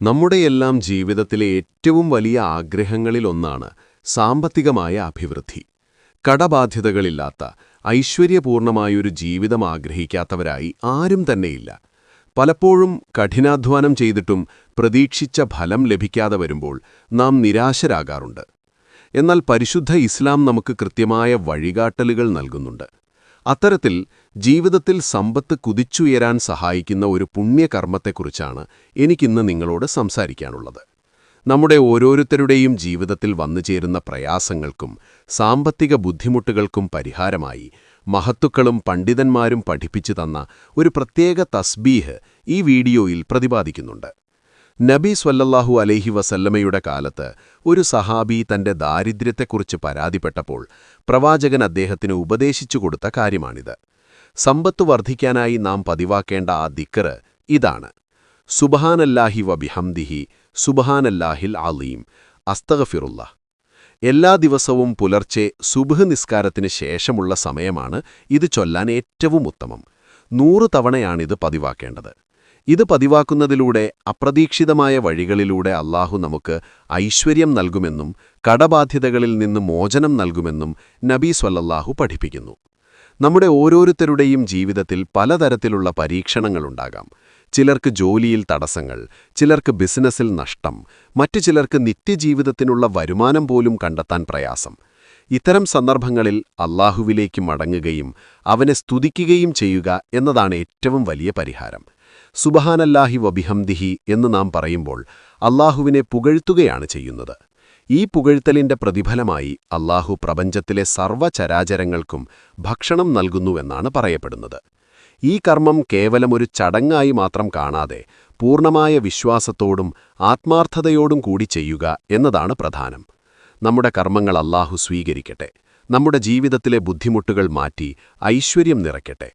നമ്മുടെയെല്ലാം ജീവിതത്തിലെ ഏറ്റവും വലിയ ആഗ്രഹങ്ങളിലൊന്നാണ് സാമ്പത്തികമായ അഭിവൃദ്ധി. കടബാധ്യതകളില്ലാത്ത, ഐശ്വര്യപൂർണമായൊരു ജീവിതം ആഗ്രഹിക്കാത്തവരായി ആരും തന്നെയില്ല. പലപ്പോഴും കഠിനാധ്വാനം ചെയ്തിട്ടും പ്രതീക്ഷിച്ച ഫലം ലഭിക്കാതെ വരുമ്പോൾ നാം നിരാശരാകാറുണ്ട്. എന്നാൽ പരിശുദ്ധ ഇസ്ലാം നമുക്ക് കൃത്യമായ വഴികാട്ടലുകൾ നൽകുന്നുണ്ട്. അത്തരത്തിൽ ജീവിതത്തിൽ സമ്പത്ത് കുതിച്ചുയരാൻ സഹായിക്കുന്ന ഒരു പുണ്യകർമ്മത്തെക്കുറിച്ചാണ് എനിക്കിന്ന് നിങ്ങളോട് സംസാരിക്കാനുള്ളത്. നമ്മുടെ ഓരോരുത്തരുടെയും ജീവിതത്തിൽ വന്നുചേരുന്ന പ്രയാസങ്ങൾക്കും സാമ്പത്തിക ബുദ്ധിമുട്ടുകൾക്കും പരിഹാരമായി മഹത്തുക്കളും പണ്ഡിതന്മാരും പഠിപ്പിച്ചു തന്ന ഒരു പ്രത്യേക തസ്ബീഹ് ഈ വീഡിയോയിൽ പ്രതിപാദിക്കുന്നുണ്ട്. നബി സ്വല്ലല്ലാഹു അലൈഹി വസല്ലമയുടെ കാലത്ത് ഒരു സഹാബി തന്റെ ദാരിദ്ര്യത്തെക്കുറിച്ച് പരാതിപ്പെട്ടപ്പോൾ പ്രവാചകൻ അദ്ദേഹത്തിന് ഉപദേശിച്ചു കൊടുത്ത കാര്യമാണിത്. സമ്പത്ത് വർദ്ധിക്കാനായി നാം പതിവാക്കേണ്ട ആ ദിക്ർ ഇതാണ്: സുബ്ഹാനല്ലാഹി വബിഹംദിഹി സുബ്ഹാനല്ലാഹിൽ അലീം അസ്തഗ്ഫിറുല്ലാഹ്. എല്ലാ ദിവസവും പുലർച്ചെ സുബ്ഹ് നിസ്കാരത്തിന് ശേഷമുള്ള സമയമാണ് ഇത് ചൊല്ലാൻ ഏറ്റവും ഉത്തമം. 100 തവണയാണിത് പതിവാക്കേണ്ടത്. ഇത് പതിവാക്കുന്നതിലൂടെ അപ്രതീക്ഷിതമായ വഴികളിലൂടെ അല്ലാഹു നമുക്ക് ഐശ്വര്യം നൽകുമെന്നും കടബാധ്യതകളിൽ നിന്ന് മോചനം നൽകുമെന്നും നബി സ്വല്ലല്ലാഹു പഠിപ്പിക്കുന്നു. നമ്മുടെ ഓരോരുത്തരുടെയും ജീവിതത്തിൽ പലതരത്തിലുള്ള പരീക്ഷണങ്ങളുണ്ടാകാം. ചിലർക്ക് ജോലിയിൽ തടസ്സങ്ങൾ, ചിലർക്ക് ബിസിനസ്സിൽ നഷ്ടം, മറ്റു ചിലർക്ക് നിത്യജീവിതത്തിനുള്ള വരുമാനം പോലും കണ്ടെത്താൻ പ്രയാസം. ഇത്തരം സന്ദർഭങ്ങളിൽ അല്ലാഹുവിലേക്ക് മടങ്ങുകയും അവനെ സ്തുതിക്കുകയും ചെയ്യുക എന്നതാണ് ഏറ്റവും വലിയ പരിഹാരം. സുബ്ഹാനല്ലാഹി വബിഹംദിഹി എന്ന് നാം പറയുമ്പോൾ അല്ലാഹുവിനെ പുകഴ്ത്തുകയാണ് ചെയ്യുന്നത്. ഈ പുകഴ്ത്തലിന്റെ പ്രതിഫലമായി അല്ലാഹു പ്രപഞ്ചത്തിലെ സർവ്വചരാചരങ്ങൾക്കും ഭക്ഷണം നൽകുന്നുവെന്നാണ് പറയപ്പെടുന്നത്. ഈ കർമ്മം കേവലം ഒരു ചടങ്ങായി മാത്രം കാണാതെ പൂർണ്ണമായ വിശ്വാസത്തോടും ആത്മാർത്ഥതയോടും കൂടി ചെയ്യുക എന്നതാണ് പ്രധാനം. നമ്മുടെ കർമ്മങ്ങൾ അല്ലാഹു സ്വീകരിക്കട്ടെ. നമ്മുടെ ജീവിതത്തിലെ ബുദ്ധിമുട്ടുകൾ മാറ്റി ഐശ്വര്യം നിറയ്ക്കട്ടെ.